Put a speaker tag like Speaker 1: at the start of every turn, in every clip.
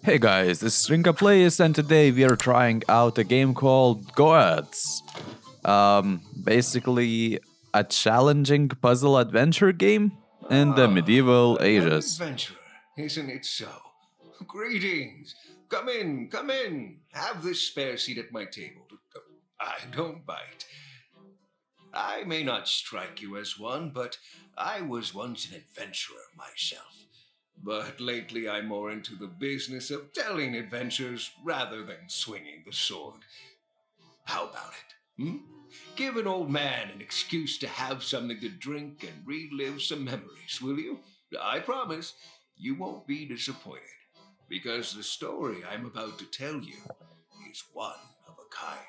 Speaker 1: Hey guys, this is RinKa Plays, and today we are trying out a game called Goetz. Basically a challenging puzzle adventure game in the medieval
Speaker 2: Another
Speaker 1: ages.
Speaker 2: adventurer, isn't it so? Greetings. Come in, come in. Have this spare seat at my table. I don't bite. I may not strike you as one, but I was once an adventurer myself. But lately I'm more into the business of telling adventures rather than swinging the sword. How about it? Give an old man an excuse to have something to drink and relive some memories, will you? I promise you won't be disappointed, because the story I'm about to tell you is one of a kind.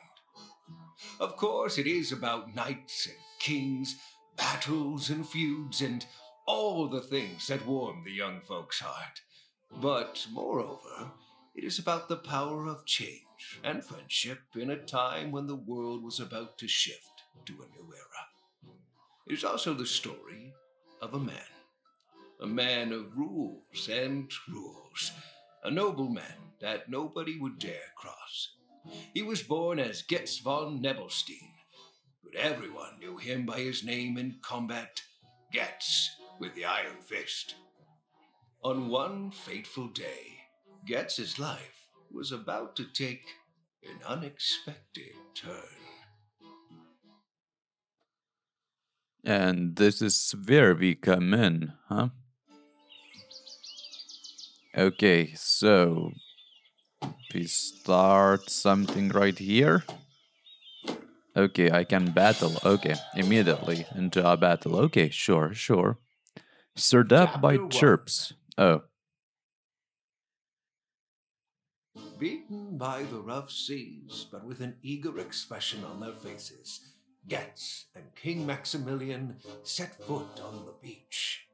Speaker 2: Of course, it is about knights and kings, battles and feuds, and all the things that warm the young folks' heart. But moreover, it is about the power of change and friendship in a time when the world was about to shift to a new era. It is also the story of a man of rules and rules, a nobleman that nobody would dare cross. He was born as Götz von Nebelstein, but everyone knew him by his name in combat, Goetz with the iron fist. On one fateful day, Goetz's life was about to take an unexpected turn.
Speaker 1: And this is where we come in, huh? Okay, so we start something right here. Okay, I can battle. Okay, immediately into a battle. Okay, sure. Stirred up by
Speaker 2: Chapter 1.
Speaker 1: chirps. Oh,
Speaker 2: Beaten by the rough seas, but with an eager expression on their faces, Goetz and King Maximilian set foot on the beach.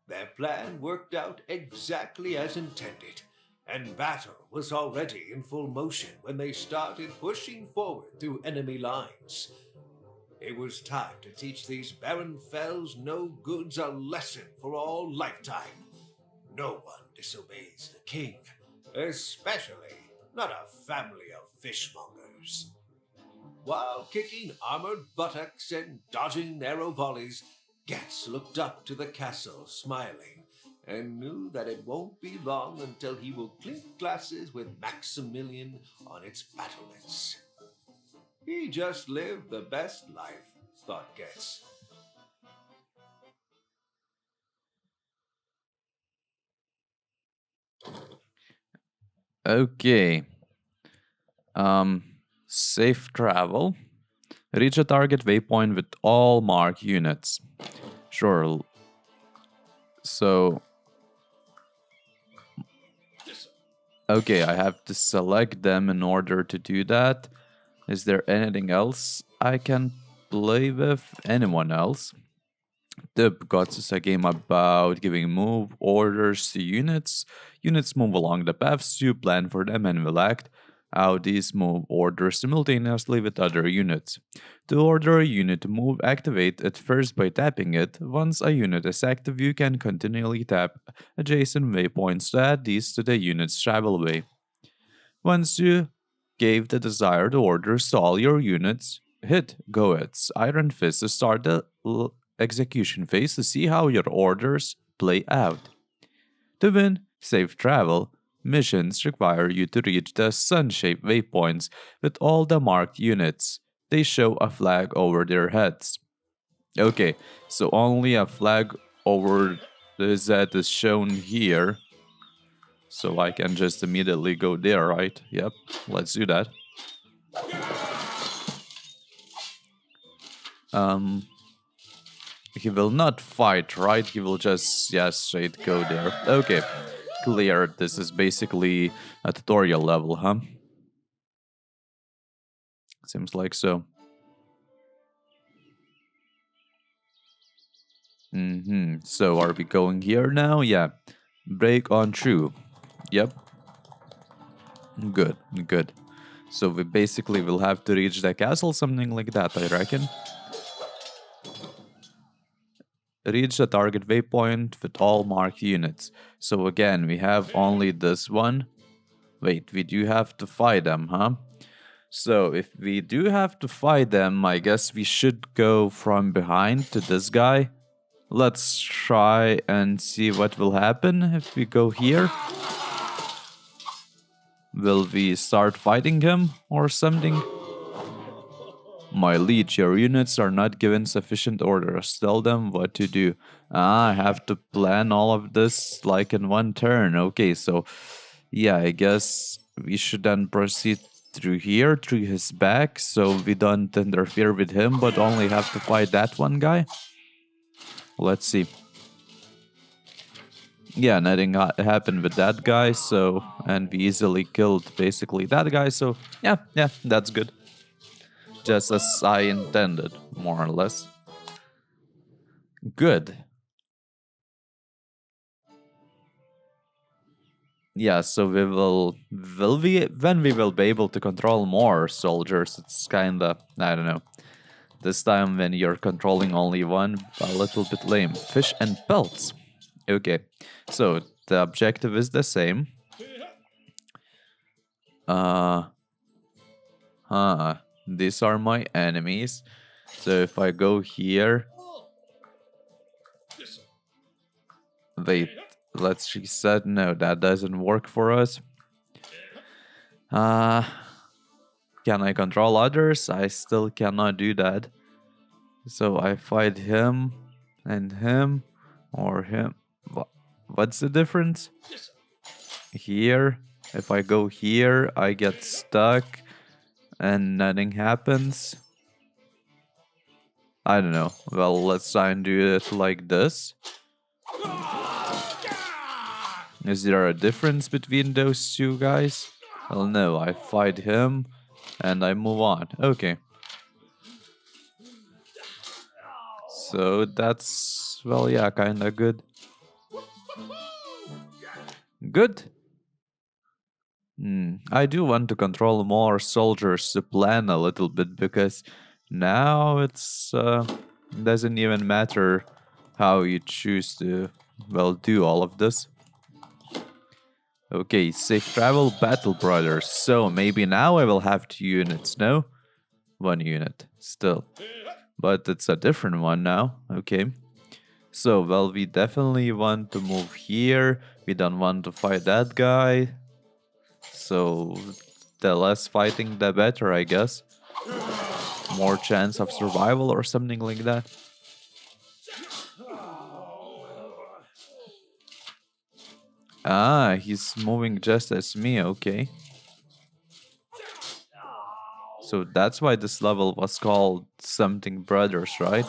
Speaker 2: Their plan worked out exactly as intended, and battle was already in full motion when they started pushing forward through enemy lines. It was time to teach these Baerenfels no-goods a lesson for all lifetime. No one disobeys the king, especially not a family of fishmongers. While kicking armored buttocks and dodging arrow volleys, Götz looked up to the castle, smiling, and knew that it won't be long until he will clink glasses with Maximilian on its battlements. He just lived the best life, thought Götz.
Speaker 1: okay. Safe travel. Reach a target waypoint with all marked units. Sure. So, okay, I have to select them in order to do that. Is there anything else I can play with? Anyone else? The Gotz is a game about giving move orders to units. Units move along the paths you plan for them and will act out these move orders simultaneously with other units. To order a unit to move, activate it first by tapping it. Once a unit is active, you can continually tap adjacent waypoints to add these to the unit's travel way. Once you gave the desired orders to all your units, hit Goetz Iron Fist to start the execution phase to see how your orders play out. To win safe travel, missions require you to reach the sun shaped waypoints with all the marked units. They show a flag over their heads. Okay, so only a flag over the Z is shown here. So I can just immediately go there, right? Yep, let's do that. He will not fight, right? He will just, yeah, straight go there. Okay, clear. This is basically a tutorial level, huh? Seems like so. So are we going here now? Yeah. Break on true. Yep. Good. So we basically will have to reach the castle, something like that, I reckon. Reach the target waypoint with all marked units. So again, we have only this one. Wait, we do have to fight them, huh? So if we do have to fight them, I guess we should go from behind to this guy. Let's try and see what will happen if we go here. Will we start fighting him or something? My liege, your units are not given sufficient orders. Tell them what to do. I have to plan all of this like in one turn. Okay, so yeah, I guess we should then proceed through here, through his back, so we don't interfere with him, but only have to fight that one guy. Let's see. Yeah, nothing happened with that guy, so, and we easily killed basically that guy, so yeah, that's good. Just as I intended, more or less. Good. Yeah, so when we will be able to control more soldiers, it's kinda, I don't know. This time when you're controlling only one, a little bit lame. Fish and Pelts. Okay, so the objective is the same. These are my enemies. So if I go here... Wait, let's reset. No, that doesn't work for us. Can I control others? I still cannot do that. So I fight him and him or him. What's the difference? Here, if I go here, I get stuck and nothing happens. I don't know. Well, let's try and do it like this. Is there a difference between those two guys? Well, no, I fight him and I move on. Okay. So that's, well, yeah, kinda good. Good. I do want to control more soldiers to plan a little bit, because now it's doesn't even matter how you choose to, well, do all of this. Okay, safe travel, Battlebrothers. So maybe now I will have 2 units, no? 1 unit, still. But it's a different one now, okay. So, well, we definitely want to move here. We don't want to fight that guy. So, the less fighting, the better, I guess. More chance of survival or something like that. He's moving just as me, okay. So that's why this level was called something Brothers, right?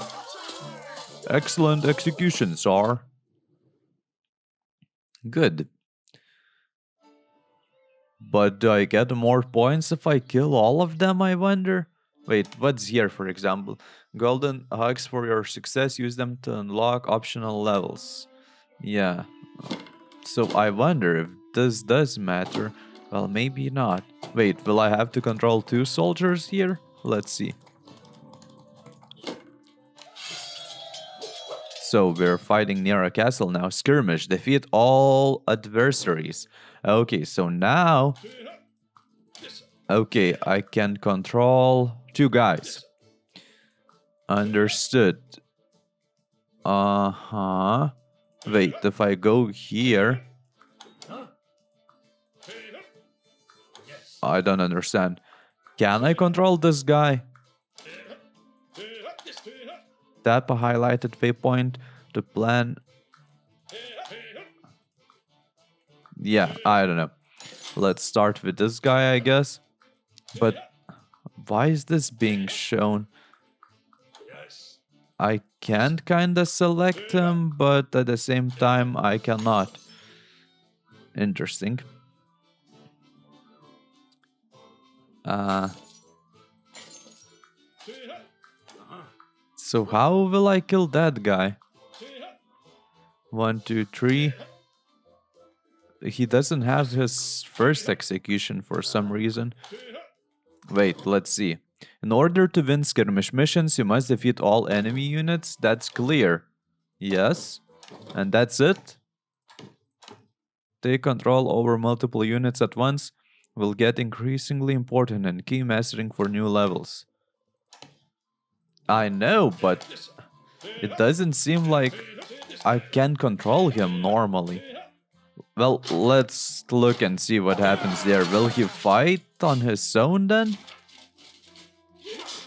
Speaker 1: Excellent execution, Sir. Good. But do I get more points if I kill all of them, I wonder? Wait, what's here, for example? Golden hugs for your success. Use them to unlock optional levels. Yeah. So I wonder if this does matter. Well, maybe not. Wait, will I have to control 2 soldiers here? Let's see. So we're fighting near a castle now. Skirmish. Defeat all adversaries. Okay, so now... Okay, I can control 2 guys. Understood. Wait, if I go here... I don't understand. Can I control this guy? Tap a highlighted waypoint to plan. Yeah, I don't know. Let's start with this guy, I guess. But why is this being shown? I can kinda select him, but at the same time I cannot. Interesting. So how will I kill that guy? 1, 2, 3. He doesn't have his first execution for some reason. Wait, let's see. In order to win skirmish missions, you must defeat all enemy units. That's clear. Yes. And that's it? Take control over multiple units at once. will get increasingly important and key mastering for new levels. I know, but it doesn't seem like I can control him normally. Well, let's look and see what happens there. Will he fight on his own then?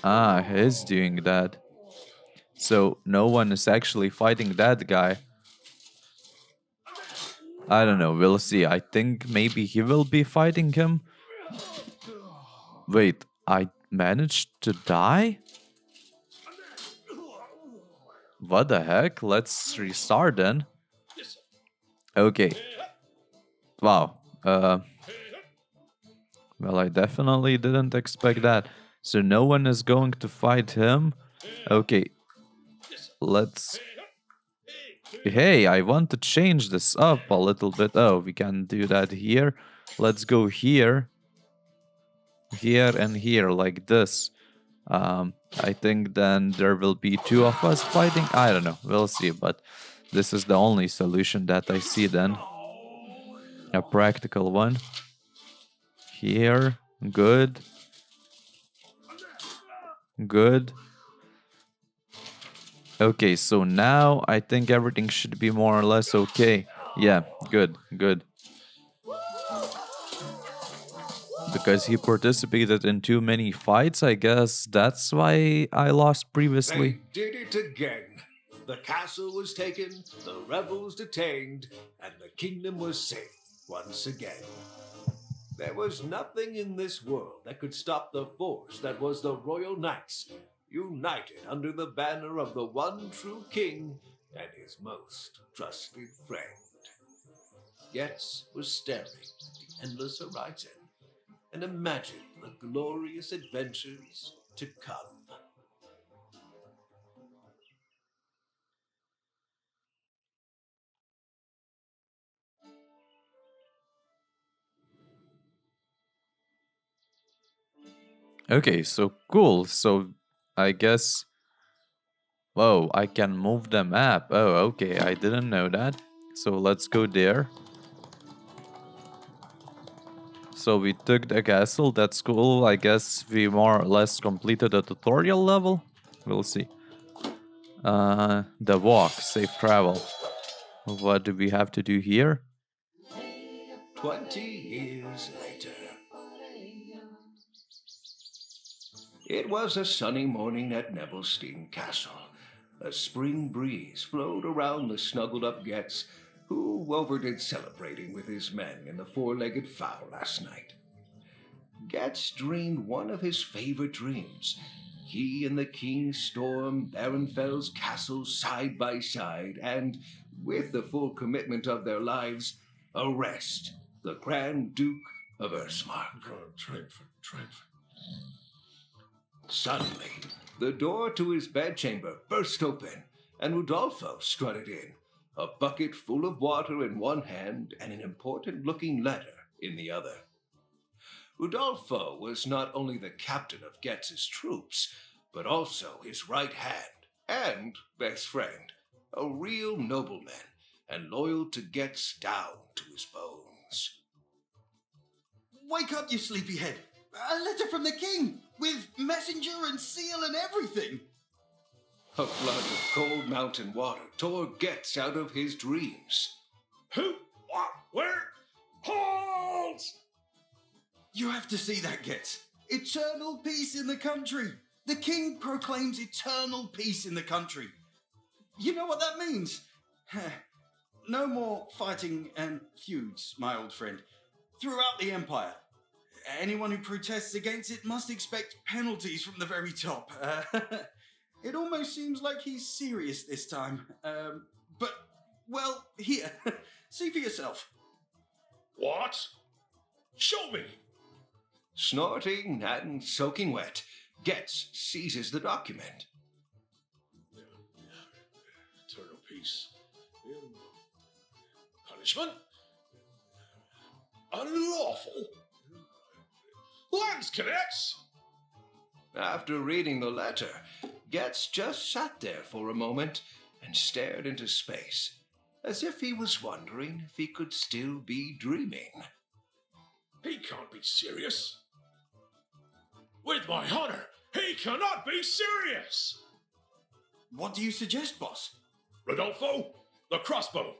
Speaker 1: Ah, he's doing that. So no one is actually fighting that guy. I don't know, we'll see. I think maybe he will be fighting him. Wait, I managed to die? What the heck? Let's restart then. Okay. Wow. Well, I definitely didn't expect that. So no one is going to fight him. Okay. Let's... Hey, I want to change this up a little bit. Oh, we can do that here. Let's go here. Here and here, like this. I think then there will be two of us fighting. I don't know. We'll see. But this is the only solution that I see then. A practical one. Here. Good. Good. Okay, so now I think everything should be more or less okay. Yeah, good, good. Because he participated in too many fights, I guess that's why I lost previously.
Speaker 2: They did it again. The castle was taken, the rebels detained, and the kingdom was saved once again. There was nothing in this world that could stop the force that was the royal knights, united under the banner of the one true king and his most trusted friend. Götz was staring at the endless horizon and imagined the glorious adventures to come.
Speaker 1: Okay, so cool. So I guess. Whoa, I can move the map. Oh, okay, I didn't know that. So let's go there. So we took the castle, that's cool. I guess we more or less completed the tutorial level. We'll see. The walk, safe travel. What do we have to do here?
Speaker 2: 20 years later. It was a sunny morning at Nebelstein Castle. A spring breeze flowed around the snuggled up Götz, who overdid celebrating with his men in the four-legged fowl last night. Götz dreamed one of his favorite dreams. He and the king stormed Baerenfels Castle side by side and, with the full commitment of their lives, arrest the Grand Duke of Ersmark. Suddenly, the door to his bedchamber burst open, and Rudolfo strutted in, a bucket full of water in one hand and an important-looking letter in the other. Rudolfo was not only the captain of Götz's troops, but also his right hand and best friend, a real nobleman and loyal to Götz down to his bones.
Speaker 3: Wake up, you sleepyhead! A letter from the king, with messenger and seal and everything!
Speaker 2: A flood of cold mountain water tore Götz out of his dreams.
Speaker 4: Who? What? Where? Halt!
Speaker 3: You have to see that, Götz. Eternal peace in the country! The king proclaims eternal peace in the country. You know what that means? No more fighting and feuds, my old friend. Throughout the empire. Anyone who protests against it must expect penalties from the very top. It almost seems like he's serious this time. But, well, here, see for yourself.
Speaker 4: What? Show me!
Speaker 2: Snorting and soaking wet, Götz seizes the document.
Speaker 4: Eternal peace. Punishment? Unlawful. Landsconnects?
Speaker 2: After reading the letter, Götz just sat there for a moment and stared into space, as if he was wondering if he could still be dreaming.
Speaker 4: He can't be serious. With my honor, he cannot be serious!
Speaker 3: What do you suggest, boss?
Speaker 4: Rodolfo, the crossbow.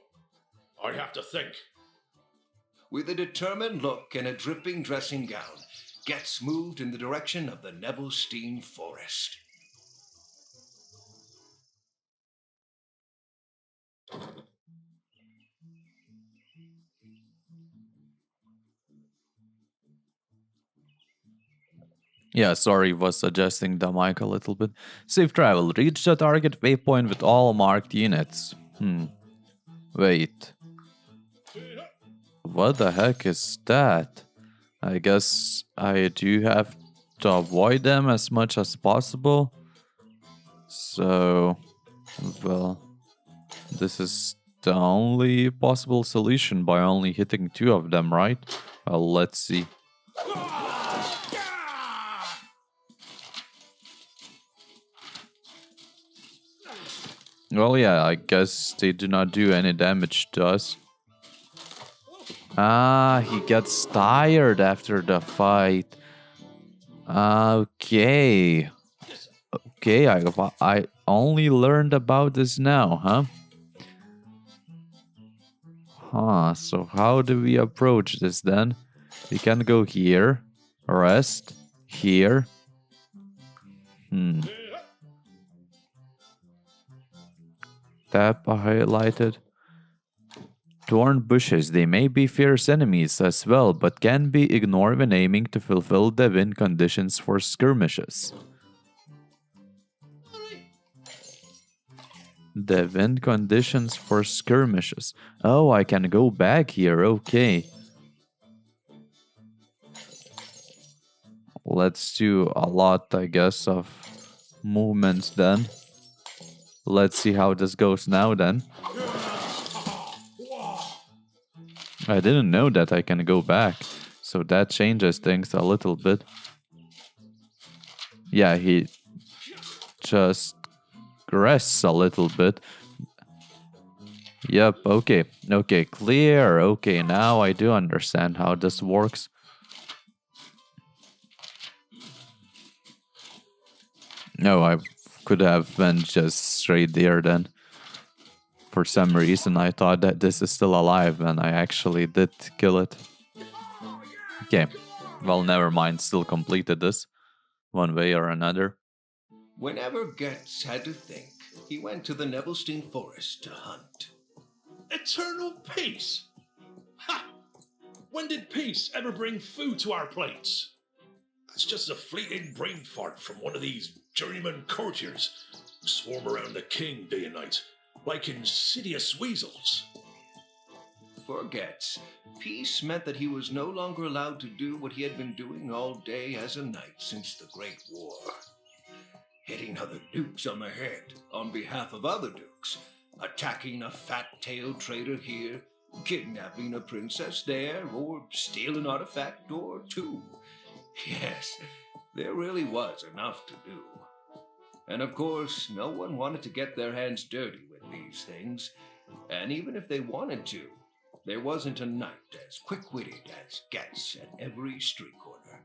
Speaker 4: I have to think.
Speaker 2: With a determined look and a dripping dressing gown, Götz moved in the direction of the Nebelstein forest.
Speaker 1: Yeah, sorry, was adjusting the mic a little bit. Safe travel. Reach the target waypoint with all marked units. Wait. What the heck is that? I guess I do have to avoid them as much as possible. So, well, this is the only possible solution by only hitting 2 of them, right? Well, let's see. Well, yeah, I guess they do not do any damage to us. Ah, he gets tired after the fight. Okay. Okay, I only learned about this now, huh? Huh, so how do we approach this then? We can go here, rest, here. Tap highlighted. Thorn bushes, they may be fierce enemies as well, but can be ignored when aiming to fulfill the win conditions for skirmishes. The win conditions for skirmishes. Oh, I can go back here, okay. Let's do a lot, I guess, of movements then. Let's see how this goes now then. I didn't know that I can go back, so that changes things a little bit. Yeah, he just rests a little bit. Yep, okay. Okay, clear. Okay, now I do understand how this works. No, I could have went just straight there then. For some reason, I thought that this is still alive, and I actually did kill it. Okay, well, never mind. Still completed this, one way or another.
Speaker 2: Whenever Götz had to think, he went to the Nebelstein forest to hunt.
Speaker 4: Eternal peace? Ha! When did peace ever bring food to our plates? That's just a fleeting brain fart from one of these journeyman courtiers who swarm around the king day and night, like insidious weasels.
Speaker 2: For Götz, peace meant that he was no longer allowed to do what he had been doing all day as a knight since the Great War. Hitting other dukes on the head on behalf of other dukes, attacking a fat-tailed trader here, kidnapping a princess there, or steal an artifact or 2. Yes, there really was enough to do. And of course, no one wanted to get their hands dirty with these things, and even if they wanted to, there wasn't a knight as quick-witted as Götz at every street corner.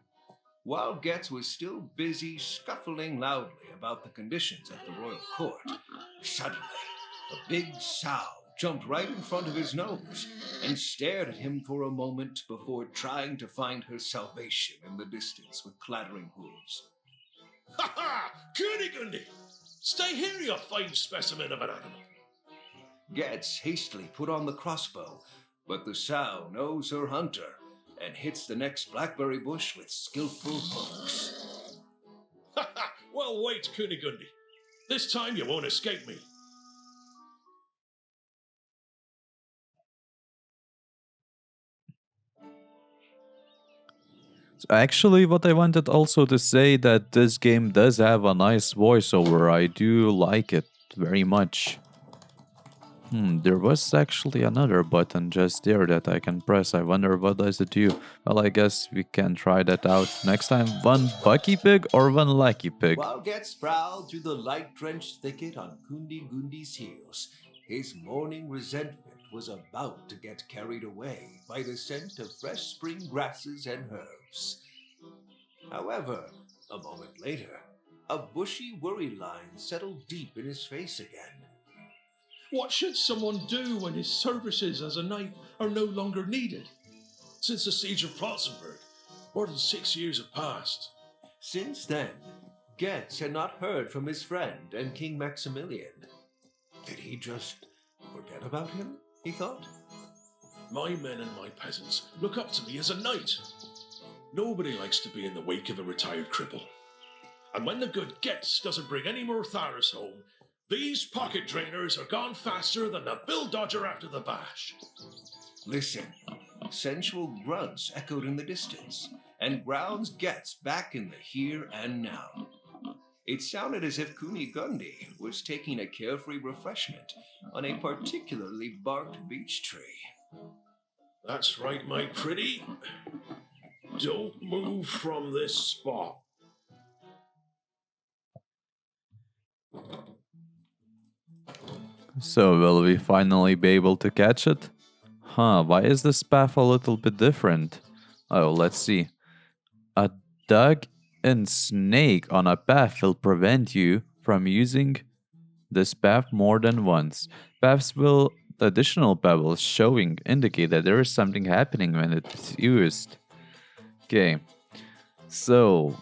Speaker 2: While Götz was still busy scuffling loudly about the conditions at the royal court, suddenly a big sow jumped right in front of his nose and stared at him for a moment before trying to find her salvation in the distance with clattering hooves.
Speaker 4: Ha ha! Kunigunde! Stay here, you fine specimen of an animal.
Speaker 2: Götz hastily put on the crossbow, but the sow knows her hunter and hits the next blackberry bush with skillful hooks.
Speaker 4: Ha ha! Well, wait, Kunigunde. This time you won't escape me.
Speaker 1: Actually, what I wanted also to say that this game does have a nice voiceover. I do like it very much. There was actually another button just there that I can press. I wonder what does it do. Well, I guess we can try that out next time. One Bucky Pig or one Lucky Pig?
Speaker 2: While Götz prowled through the light-drenched thicket on Kunigunde's heels, his morning resentment was about to get carried away by the scent of fresh spring grasses and herbs. However, a moment later, a bushy worry line settled deep in his face again.
Speaker 4: What should someone do when his services as a knight are no longer needed? Since the siege of Flossenburg, more than 6 years have passed.
Speaker 2: Since then, Goetz had not heard from his friend and King Maximilian. Did he just forget about him, he thought?
Speaker 4: My men and my peasants look up to me as a knight. Nobody likes to be in the wake of a retired cripple. And when the good Goetz doesn't bring any more Tharas home, these pocket drainers are gone faster than the bill dodger after the bash.
Speaker 2: Listen, sensual grunts echoed in the distance, and grounds Goetz back in the here and now. It sounded as if Kunigunde was taking a carefree refreshment on a particularly barked beech tree.
Speaker 4: That's right, my pretty. Don't move from this spot.
Speaker 1: So will we finally be able to catch it? Huh, why is this path a little bit different? Oh, let's see. A dug and snake on a path will prevent you from using this path more than once. Paths will additional pebbles showing indicate that there is something happening when it's used. Okay, so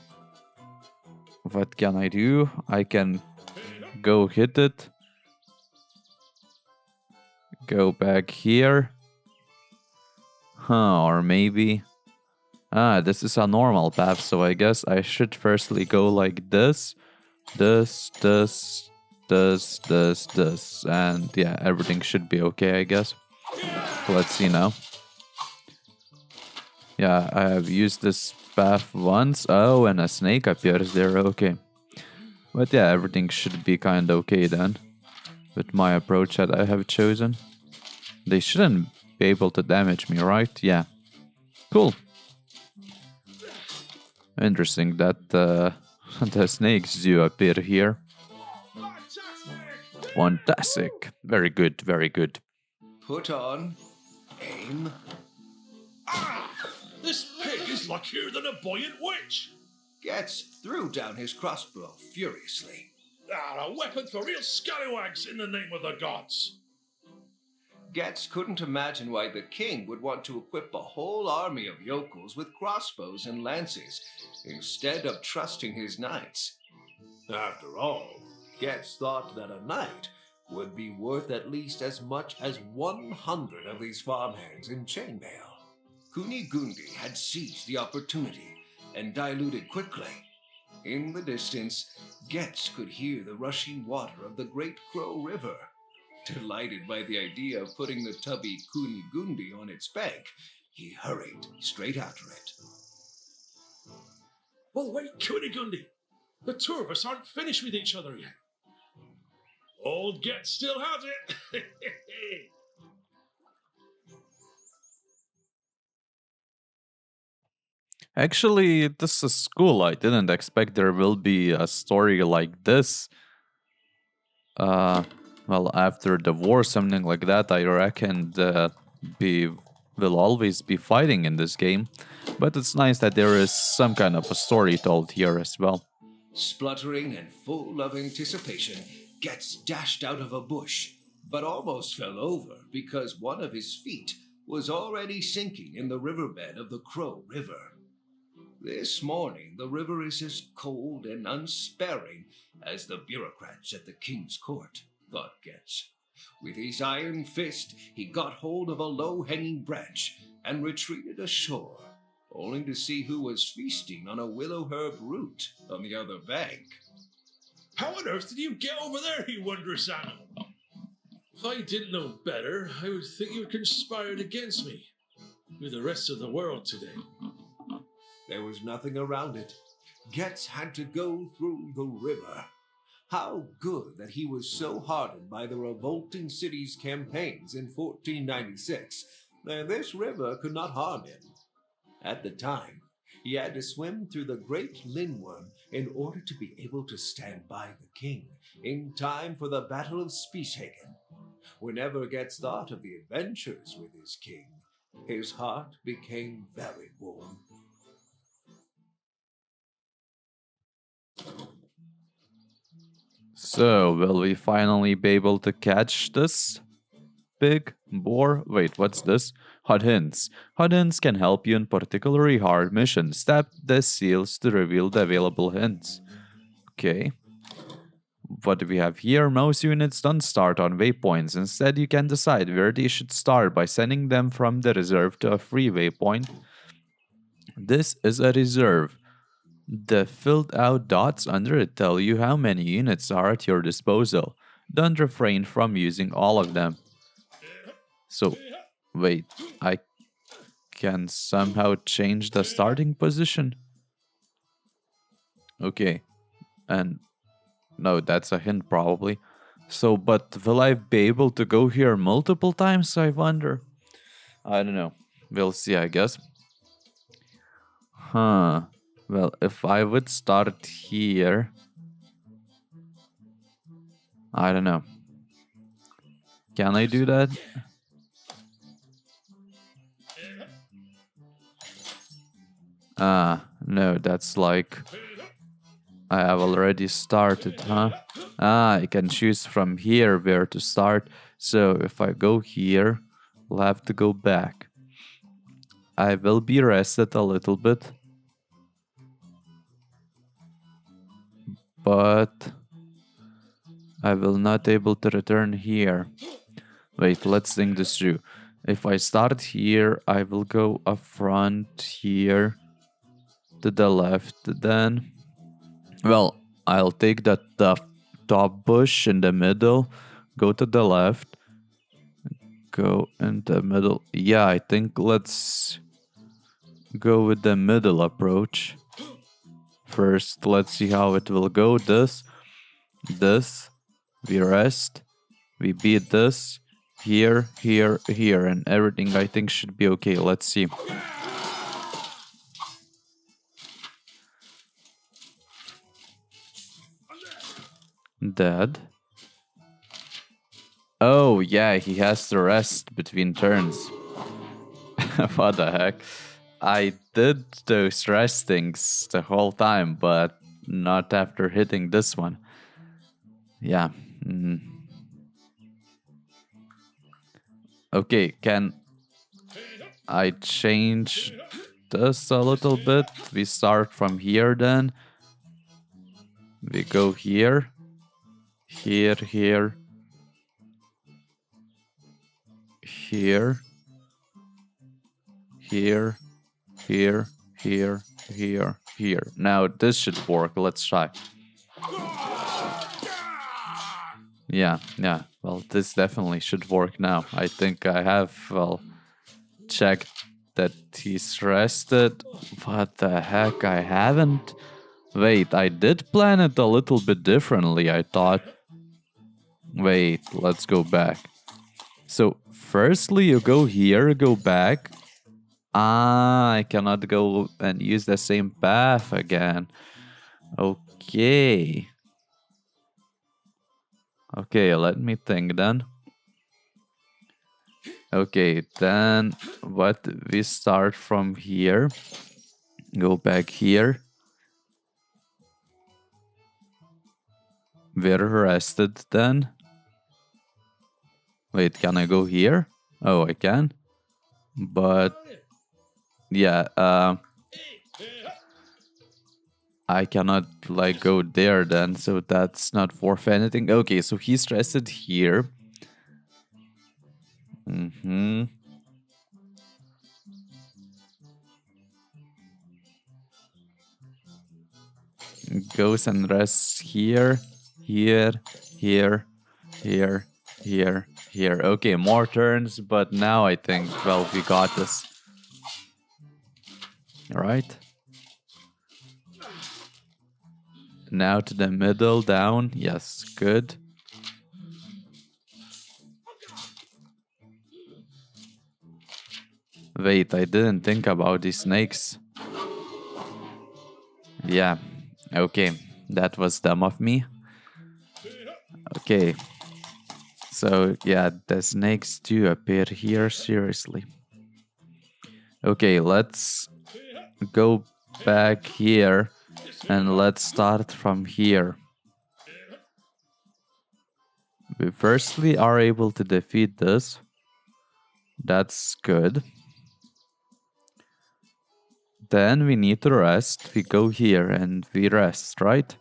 Speaker 1: what can I do? I can go hit it. Go back here. Or maybe... this is a normal path, so I guess I should firstly go like this. This, and yeah, everything should be okay, I guess. Let's see now. Yeah, I have used this path once. Oh, and a snake appears there, okay. But yeah, everything should be kinda okay then, with my approach that I have chosen. They shouldn't be able to damage me, right? Yeah. Cool. Interesting that the snakes do appear here. Fantastic. Very good, very good.
Speaker 2: Put on, aim.
Speaker 4: Ah! This pig is luckier than a buoyant witch!
Speaker 2: Goetz threw down his crossbow furiously.
Speaker 4: A weapon for real scallywags in the name of the gods!
Speaker 2: Goetz couldn't imagine why the king would want to equip a whole army of yokels with crossbows and lances instead of trusting his knights. After all, Goetz thought that a knight would be worth at least as much as 100 of these farmhands in chainmail. Kunigunde had seized the opportunity and diluted quickly. In the distance, Goetz could hear the rushing water of the Great Crow River. Delighted by the idea of putting the tubby Kunigunde on its bank, he hurried straight after it.
Speaker 4: Well, wait, Kunigunde! The two of us aren't finished with each other yet. Old Goetz still has it!
Speaker 1: Actually, this is cool. I didn't expect there will be a story like this. Well, after the war, something like that, I reckon will always be fighting in this game. But it's nice that there is some kind of a story told here as well.
Speaker 2: Spluttering and full of anticipation, Goetz dashed out of a bush, but almost fell over because one of his feet was already sinking in the riverbed of the Crow River. This morning, the river is as cold and unsparing as the bureaucrats at the king's court, thought Goetz. With his iron fist, he got hold of a low-hanging branch and retreated ashore, only to see who was feasting on a willow herb root on the other bank.
Speaker 4: How on earth did you get over there, you wondrous animal? If I didn't know better, I would think you conspired against me with the rest of the world today.
Speaker 2: There was nothing around it. Goetz had to go through the river. How good that he was so hardened by the revolting city's campaigns in 1496 that this river could not harm him. At the time, he had to swim through the great Lindworm in order to be able to stand by the king in time for the Battle of Spieshagen. Whenever Götz thought of the adventures with his king, his heart became very warm.
Speaker 1: So, will we finally be able to catch this big boar? Wait, what's this? Hot hints. Hot hints can help you in particularly hard missions. Tap the seals to reveal the available hints. Okay. What do we have here? Most units don't start on waypoints. Instead, you can decide where they should start by sending them from the reserve to a free waypoint. This is a reserve. The filled out dots under it tell you how many units are at your disposal. Don't refrain from using all of them. So, wait, I can somehow change the starting position? Okay, and no, that's a hint probably. So, but will I be able to go here multiple times, I wonder? I don't know. We'll see, I guess. Huh. Well, if I would start here... I don't know. Can I do that? No, that's like... I have already started, huh? I can choose from here where to start. So if I go here, I'll have to go back. I will be rested a little bit. But I will not able to return here. Wait, let's think this through. If I start here, I will go up front here to the left, then... Well, I'll take the top bush in the middle, go to the left, go in the middle. Yeah, I think let's go with the middle approach. First, let's see how it will go. This, we rest, we beat this, here, and everything I think should be okay. Let's see. Dead. Oh, yeah, he has to rest between turns. What the heck? I did those restings the whole time, but not after hitting this one. Yeah. Okay, can I change this a little bit? We start from here then. We go here. Here. Here. Now this should work. Let's try. Yeah. Well, this definitely should work now. I think I have, checked that he's rested. What the heck? I haven't. Wait, I did plan it a little bit differently, I thought. Wait, let's go back. So, firstly, you go here, go back. I cannot go and use the same path again. Okay. Okay, let me think then. Okay, then what? We start from here. Go back here. We're rested then. Wait, can I go here? Oh, I can. But yeah, I cannot like go there then, so that's not worth anything. Okay, so he's rested here. Goes and rests here. Okay, more turns, but now I think, well, we got this. Alright. Now to the middle, down. Yes, good. Wait, I didn't think about these snakes. Yeah, okay. That was dumb of me. Okay. So, yeah, the snakes do appear here, seriously. Okay, let's go back here and let's start from here. We firstly are able to defeat this. That's good. Then we need to rest. We go here and we rest, right?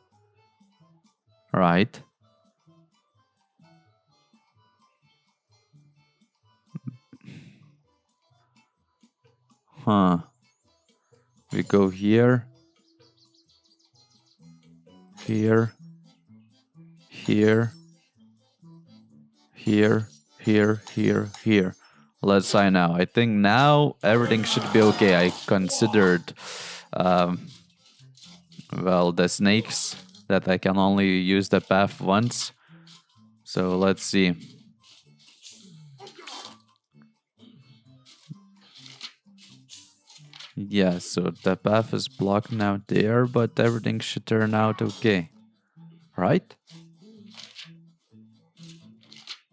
Speaker 1: Right. Huh. We go here. Here. Here. Here. Here. Here. Here. Let's sign now. I think now everything should be okay. I considered, well, the snakes that I can only use the path once. So let's see. Yeah, so the path is blocked now there, but everything should turn out okay. Right?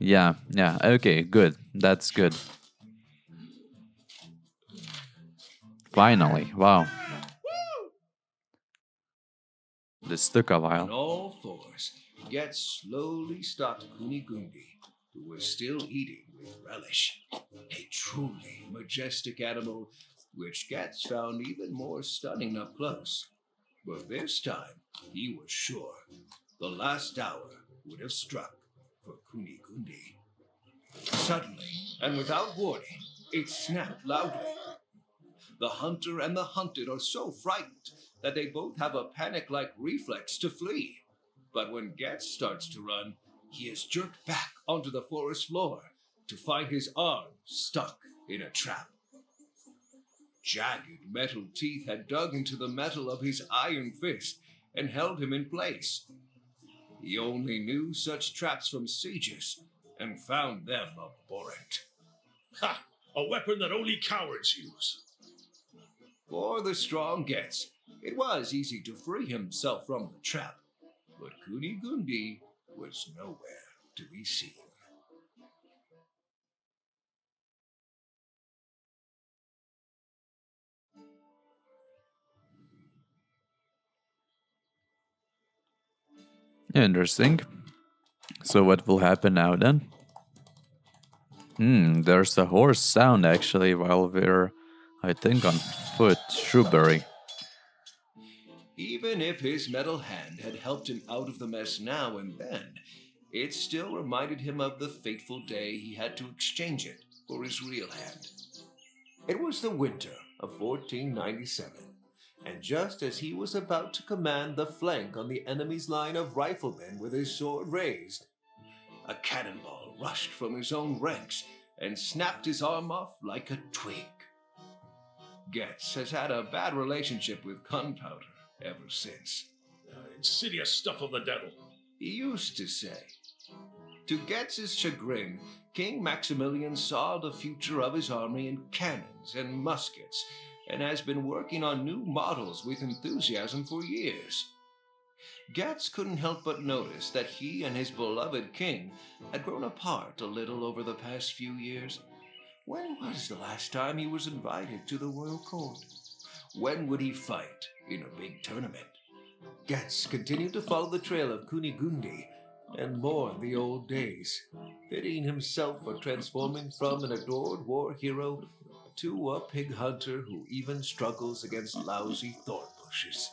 Speaker 1: Yeah, okay, good. That's good. Finally, wow. This took a
Speaker 2: On
Speaker 1: while.
Speaker 2: all fours, Götz slowly stalked Kunigundi, who was still eating with relish. A truly majestic animal, which Götz found even more stunning up close. But this time, he was sure the last hour would have struck for Kunigundi. Suddenly, and without warning, it snapped loudly. The hunter and the hunted are so frightened that they both have a panic-like reflex to flee. But when Götz starts to run, he is jerked back onto the forest floor to find his arm stuck in a trap. Jagged metal teeth had dug into the metal of his iron fist and held him in place. He only knew such traps from sieges and found them abhorrent.
Speaker 4: Ha! A weapon that only cowards use.
Speaker 2: For the strong Götz, it was easy to free himself from the trap, but Kunigundi was nowhere to be seen.
Speaker 1: Interesting. So what will happen now then? There's a horse sound actually while we're, I think, on foot. Shrubbery.
Speaker 2: Even if his metal hand had helped him out of the mess now and then, it still reminded him of the fateful day he had to exchange it for his real hand. It was the winter of 1497, and just as he was about to command the flank on the enemy's line of riflemen with his sword raised, a cannonball rushed from his own ranks and snapped his arm off like a twig. Götz has had a bad relationship with gunpowder ever since.
Speaker 4: Insidious stuff of the devil.
Speaker 2: He used to say. To Götz's chagrin, King Maximilian saw the future of his army in cannons and muskets, and has been working on new models with enthusiasm for years. Götz couldn't help but notice that he and his beloved king had grown apart a little over the past few years. When was the last time he was invited to the royal court? When would he fight in a big tournament? Götz continued to follow the trail of Kunigundi and mourn the old days, pitying himself for transforming from an adored war hero to a pig hunter who even struggles against lousy thorn bushes.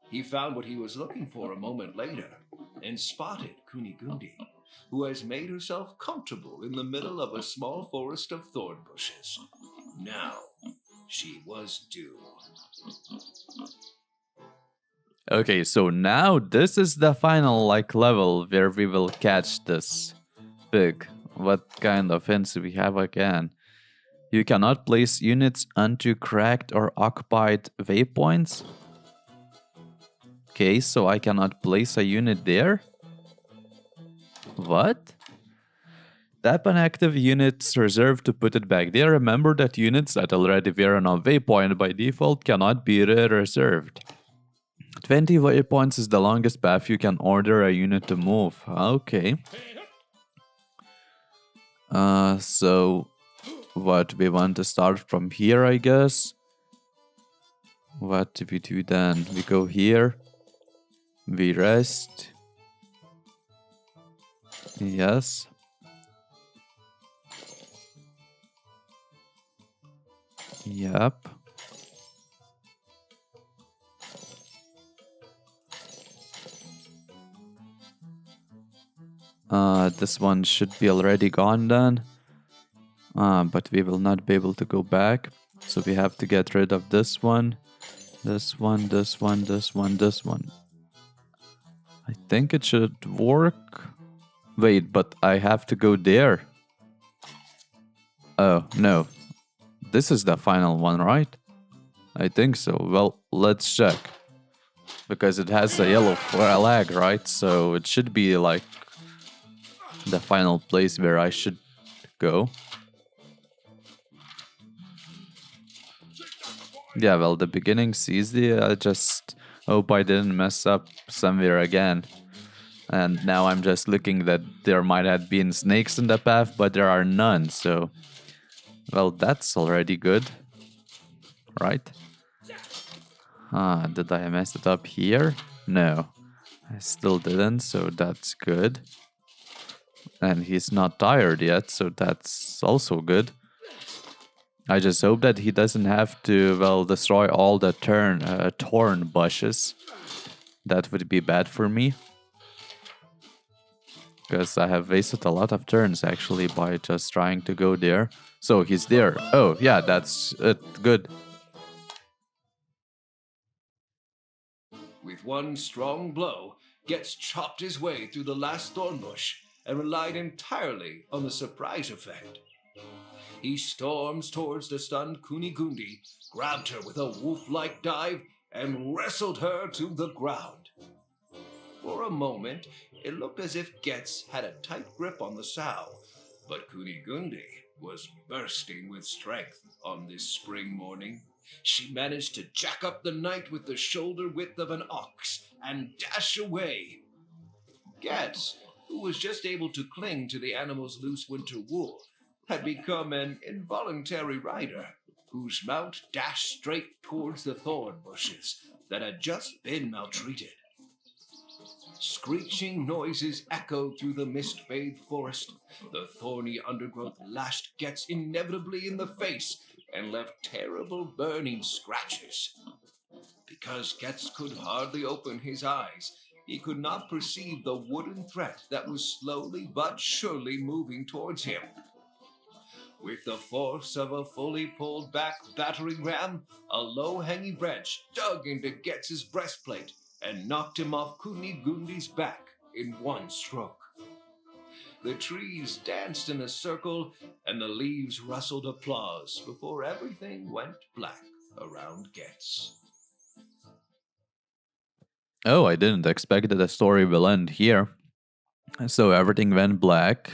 Speaker 2: He found what he was looking for a moment later and spotted Kunigundi, who has made herself comfortable in the middle of a small forest of thorn bushes. Now, she was due.
Speaker 1: Okay, so now this is the final level where we will catch this pig. What kind of hints do we have again? You cannot place units onto cracked or occupied waypoints. Okay, so I cannot place a unit there? What? Tap an active unit's reserve to put it back there. Remember that units that already were on a waypoint by default cannot be reserved. 20 waypoints is the longest path you can order a unit to move. Okay. So what, we want to start from here, I guess. What do we do then? We go here. We rest. Yes. Yep. This one should be already gone then. But we will not be able to go back. So we have to get rid of this one. This one, this one, this one, this one. I think it should work. Wait, but I have to go there. Oh, no. This is the final one, right? I think so. Well, let's check. Because it has a yellow flag, right? So it should be like the final place where I should go. Yeah, well, the beginning's easy. I just hope I didn't mess up somewhere again. And now I'm just looking that there might have been snakes in the path, but there are none, so... Well, that's already good. Right? Did I mess it up here? No. I still didn't, so that's good. And he's not tired yet, so that's also good. I just hope that he doesn't have to, well, destroy all the torn bushes. That would be bad for me. Because I have wasted a lot of turns, actually, by just trying to go there. So, he's there. Oh, yeah, that's it. Good.
Speaker 2: With one strong blow, Götz chopped his way through the last thorn bush and relied entirely on the surprise effect. He storms towards the stunned Kunigunde, grabbed her with a wolf-like dive, and wrestled her to the ground. For a moment, it looked as if Götz had a tight grip on the sow, but Kunigunde was bursting with strength on this spring morning. She managed to jack up the knight with the shoulder width of an ox and dash away. Götz, who was just able to cling to the animal's loose winter wool, had become an involuntary rider, whose mount dashed straight towards the thorn bushes that had just been maltreated. Screeching noises echoed through the mist-bathed forest. The thorny undergrowth lashed Götz inevitably in the face and left terrible burning scratches. Because Götz could hardly open his eyes, he could not perceive the wooden threat that was slowly but surely moving towards him. With the force of a fully pulled back battering ram, a low-hanging branch dug into Götz's breastplate and knocked him off Kunigunde's back in one stroke. The trees danced in a circle and the leaves rustled applause before everything went black around Götz.
Speaker 1: Oh, I didn't expect that the story will end here. So everything went black.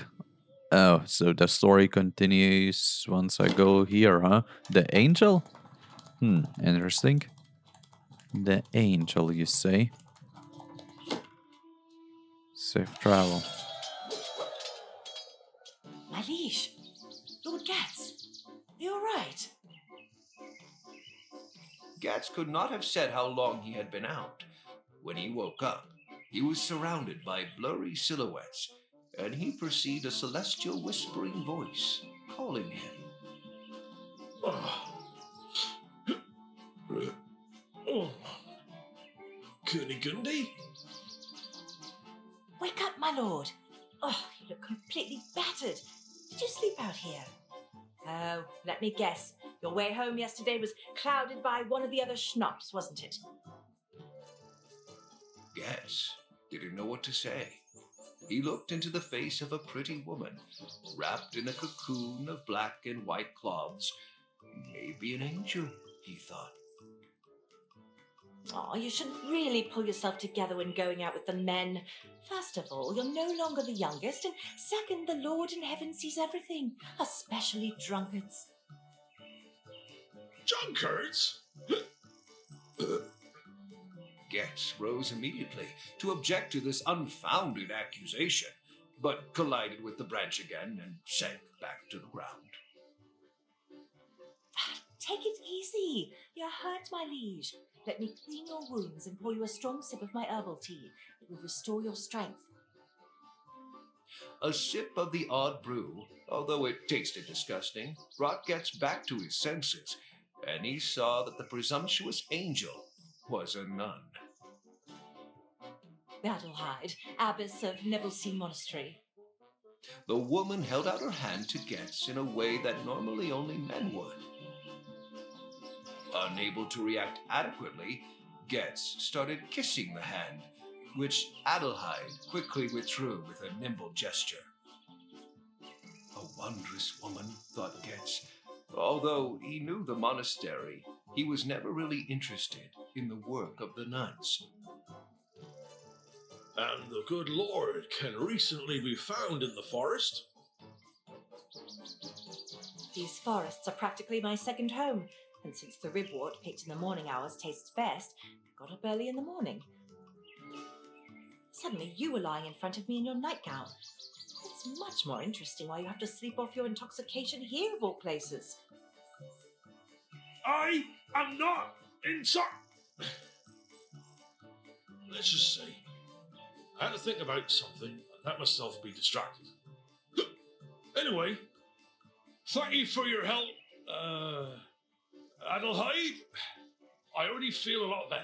Speaker 1: Oh, so the story continues once I go here, huh? The angel? Interesting. The angel, you say? Safe travel.
Speaker 5: My liege, Lord Götz, you all right?
Speaker 2: Götz could not have said how long he had been out. When he woke up, he was surrounded by blurry silhouettes, and he perceived a celestial whispering voice calling him.
Speaker 4: Kunigunde?
Speaker 5: Wake up, my lord. Oh, you look completely battered. Did you sleep out here? Oh, let me guess. Your way home yesterday was clouded by one of the other schnapps, wasn't it?
Speaker 2: Götz didn't know what to say. He looked into the face of a pretty woman, wrapped in a cocoon of black and white cloths. Maybe an angel, he thought.
Speaker 5: Oh, you should really pull yourself together when going out with the men. First of all, you're no longer the youngest, and second, the Lord in heaven sees everything, especially drunkards.
Speaker 4: Drunkards?
Speaker 2: Götz rose immediately to object to this unfounded accusation, but collided with the branch again and sank back to the ground.
Speaker 5: Take it easy. You're hurt, my liege. Let me clean your wounds and pour you a strong sip of my herbal tea. It will restore your strength.
Speaker 2: A sip of the odd brew, although it tasted disgusting, brought Götz back to his senses, and he saw that the presumptuous angel was a nun.
Speaker 5: Battlehide, abbess of Nebelstein Monastery.
Speaker 2: The woman held out her hand to Götz in a way that normally only men would. Unable to react adequately, Götz started kissing the hand, which Adelheid quickly withdrew with a nimble gesture. A wondrous woman, thought Götz. Although he knew the monastery, he was never really interested in the work of the nuns.
Speaker 4: And the good Lord can recently be found in the forest.
Speaker 5: These forests are practically my second home, and since the ribwort picked in the morning hours tastes best, I got up early in the morning. Suddenly you were lying in front of me in your nightgown. It's much more interesting why you have to sleep off your intoxication here of all places.
Speaker 4: I am not Let's just say, I had to think about something and let myself be distracted. Anyway, thank you for your help, Adelheid. I already feel a lot better.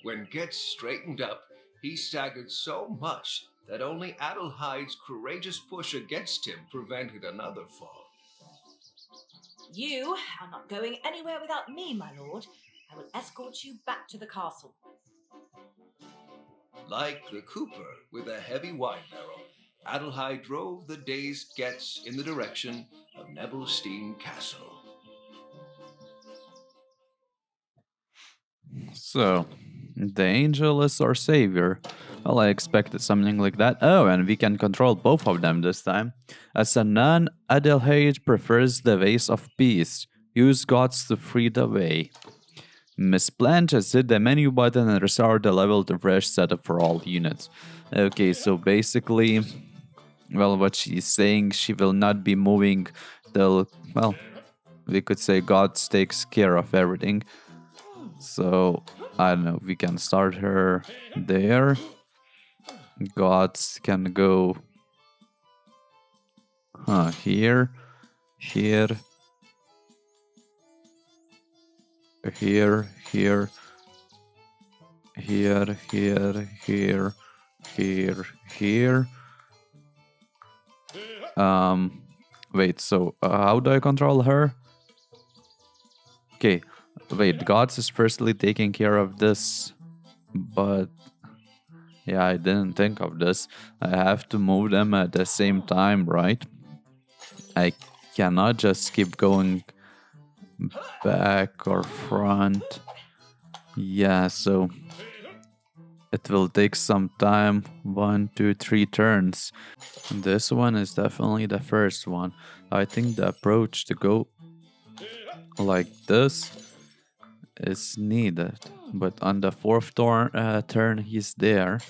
Speaker 2: When Götz straightened up, he staggered so much that only Adelheid's courageous push against him prevented another fall.
Speaker 5: You are not going anywhere without me, my lord. I will escort you back to the castle.
Speaker 2: Like the cooper with a heavy wine barrel, Adelheid drove the dazed Götz in the direction of Nebelstein Castle.
Speaker 1: So, the angel is our savior. Well, I expected something like that. Oh, and we can control both of them this time. As a nun, Adelheid prefers the ways of peace. Use Gotz to free the way. Miss Blanche has hit the menu button and restored the level to fresh setup for all units. Okay, so basically, well, what she's saying, she will not be moving till, well, we could say Gotz takes care of everything. So, I don't know, we can start her there. Gotz can go here, here, here, here, here, here, here, here, here. Wait, so how do I control her? Okay, wait, Gotz is firstly taking care of this, but yeah, I didn't think of this. I have to move them at the same time, right? I cannot just keep going back or front. Yeah, so it will take some time. 1, 2, 3 turns. This one is definitely the first one. I think the approach to go like this is needed. But on the 4th turn, he's there.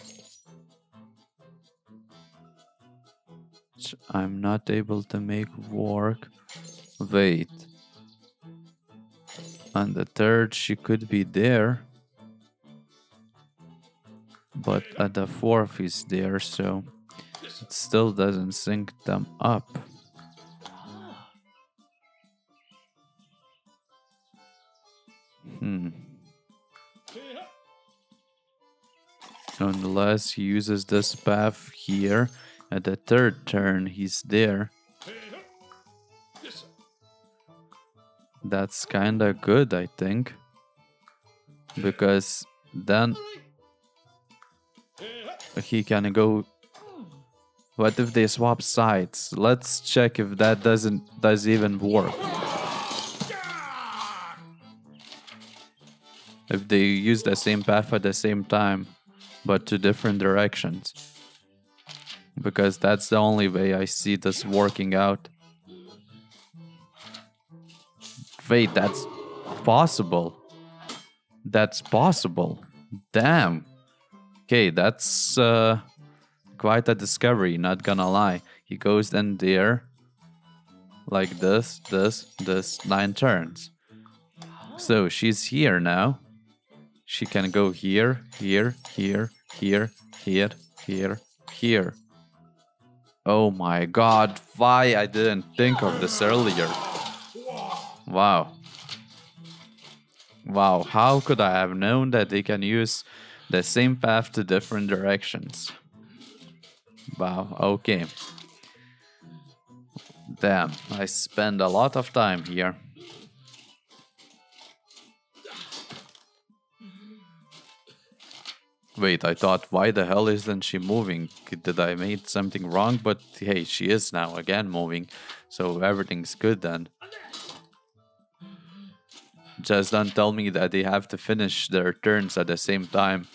Speaker 1: Which I'm not able to make work. Wait. On the 3rd, she could be there. But at the 4th, he's there, so it still doesn't sync them up. Unless he uses this path here, at the 3rd turn, he's there. That's kinda good, I think. Because then he can go. What if they swap sides? Let's check if that does even work. If they use the same path at the same time, but to different directions. Because that's the only way I see this working out. Wait, that's possible. That's possible. Damn. Okay, that's quite a discovery, not gonna lie. He goes in there like this, 9 turns. So she's here now. She can go here, here, here, here, here, here, here. Oh my god, why I didn't think of this earlier. Wow. Wow, how could I have known that they can use the same path to different directions? Wow, okay. Damn, I spend a lot of time here. Wait, I thought, why the hell isn't she moving? Did I made something wrong? But hey, she is now again moving, so everything's good then. Just don't tell me that they have to finish their turns at the same time.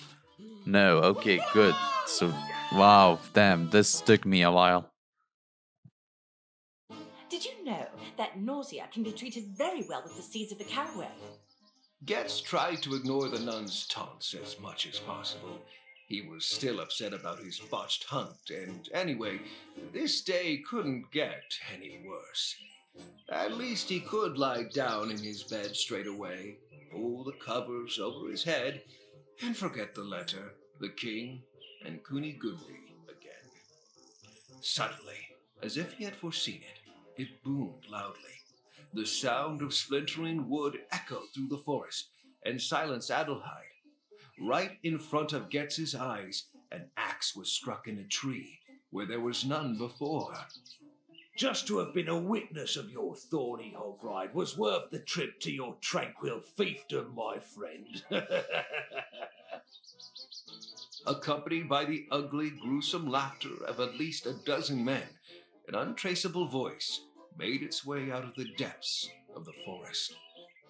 Speaker 1: No, okay, good. So, wow, damn, this took me a while.
Speaker 5: Did you know that nausea can be treated very well with the seeds of the caraway?
Speaker 2: Götz tried to ignore the nun's taunts as much as possible. He was still upset about his botched hunt, and anyway, this day couldn't get any worse. At least he could lie down in his bed straight away, pull the covers over his head, and forget the letter, the king, and Kunigundli again. Suddenly, as if he had foreseen it boomed loudly. The sound of splintering wood echoed through the forest and silenced Adelheid. Right in front of Götz's eyes, an axe was struck in a tree where there was none before.
Speaker 4: Just to have been a witness of your thorny hog ride was worth the trip to your tranquil fiefdom, my friend.
Speaker 2: Accompanied by the ugly, gruesome laughter of at least a dozen men, an untraceable voice made its way out of the depths of the forest.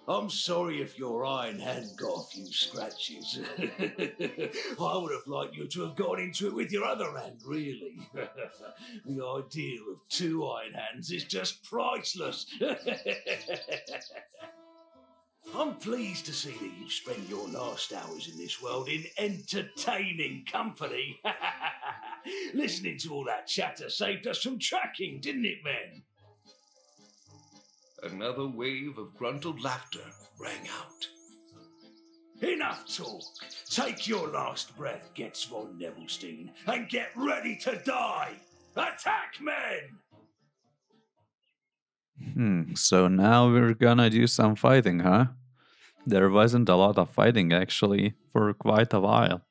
Speaker 4: I'm sorry if your iron hand got a few scratches. I would have liked you to have gone into it with your other hand, really. The idea of 2 iron hands is just priceless. I'm pleased to see that you've spent your last hours in this world in entertaining company. Listening to all that chatter saved us from tracking, didn't it, men?
Speaker 2: Another wave of gruntled laughter rang out.
Speaker 4: Enough talk. Take your last breath, Götz von Nebelstein, and get ready to die. Attack, men!
Speaker 1: So now we're gonna do some fighting, huh? There wasn't a lot of fighting, actually, for quite a while.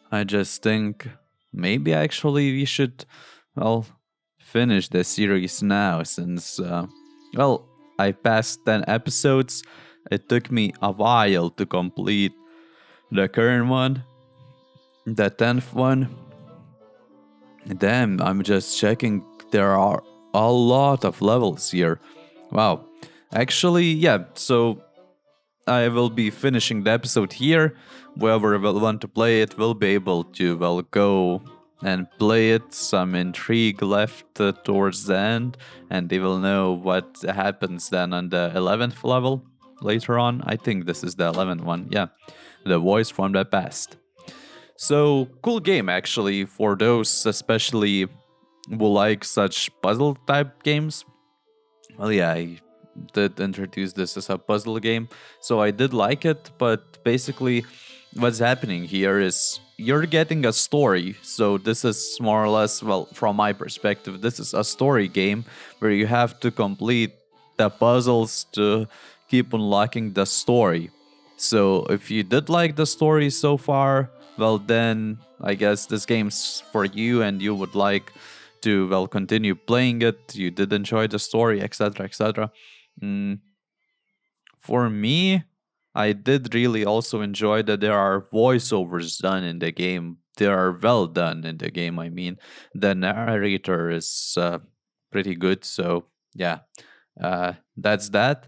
Speaker 1: I just think maybe actually we should, well, finish the series now since, I passed 10 episodes. It took me a while to complete the current one, the 10th one. Damn, I'm just checking. There are a lot of levels here. Wow. Actually, yeah, so I will be finishing the episode here. Whoever will want to play it will be able to, well, go and play it. Some intrigue left towards the end, and they will know what happens then on the 11th level later on. I think this is the 11th one. Yeah, the voice from the past. So, cool game actually for those especially who like such puzzle type games. Well, yeah, I did introduce this as a puzzle game, so I did like it, but basically what's happening here is you're getting a story. So this is more or less, well, from my perspective, this is a story game where you have to complete the puzzles to keep unlocking the story. So if you did like the story so far, well, then I guess this game's for you and you would like to, well, continue playing it. You did enjoy the story, etc., etc. For me, I did really also enjoy that there are voiceovers done in the game. They are well done in the game, I mean. The narrator is pretty good, so yeah, that's that.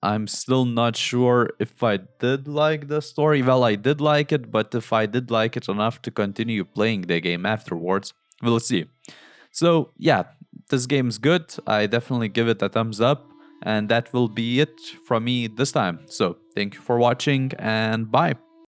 Speaker 1: I'm still not sure if I did like the story. Well, I did like it, but if I did like it enough to continue playing the game afterwards, we'll see. So yeah, this game's good. I definitely give it a thumbs up. And that will be it from me this time. So thank you for watching and bye.